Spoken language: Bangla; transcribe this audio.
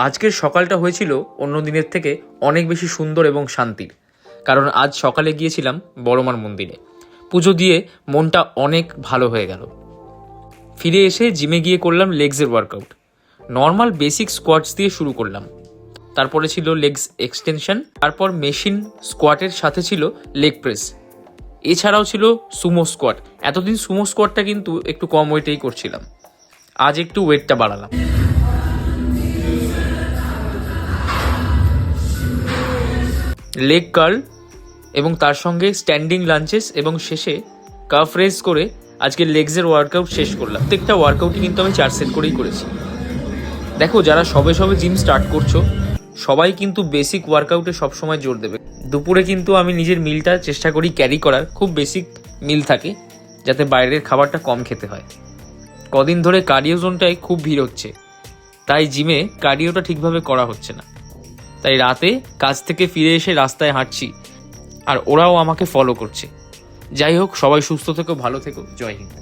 আজকের সকালটা হয়েছিল অন্য দিনের থেকে অনেক বেশি সুন্দর এবং শান্তির, কারণ আজ সকালে গিয়েছিলাম বড়মার মন্দিরে। পুজো দিয়ে মনটা অনেক ভালো হয়ে গেল। ফিরে এসে জিমে গিয়ে করলাম লেগসের ওয়ার্কআউট। নর্মাল বেসিক স্কোয়াটস দিয়ে শুরু করলাম, তারপরে ছিল লেগস এক্সটেনশন, তারপর মেশিন স্কোয়াটের সাথে ছিল লেগ প্রেস, এছাড়াও ছিল সুমো স্কোয়াট। এতদিন সুমো স্কোয়াটটা কিন্তু একটু কম ওয়েটেই করছিলাম, আজ একটু ওয়েটটা বাড়ালাম। লেগ কার্ল এবং তার সঙ্গে স্ট্যান্ডিং লাঞ্চেস এবং শেষে কাফ রেজ করে আজকে লেগসের ওয়ার্কআউট শেষ করলাম। প্রত্যেকটা ওয়ার্কআউটই কিন্তু আমি 4 সেট করেই করেছি। দেখো, যারা সবে সবে জিম স্টার্ট করছো সবাই কিন্তু বেসিক ওয়ার্কআউটে সবসময় জোর দেবে। দুপুরে কিন্তু আমি নিজের মিলটা চেষ্টা করি ক্যারি করার, খুব বেসিক মিল থাকে যাতে বাইরের খাবারটা কম খেতে হয়। কদিন ধরে কার্ডিও জোনটায় খুব ভিড় হচ্ছে, তাই জিমে কার্ডিওটা ঠিকভাবে করা হচ্ছে না। তাই রাতে কাজ থেকে ফিরে এসে রাস্তায় হাঁটছি, আর ওরাও আমাকে ফলো করছে। যাই হোক, সবাই সুস্থ থেকো, ভালো থেকো। জয় হিন্দ।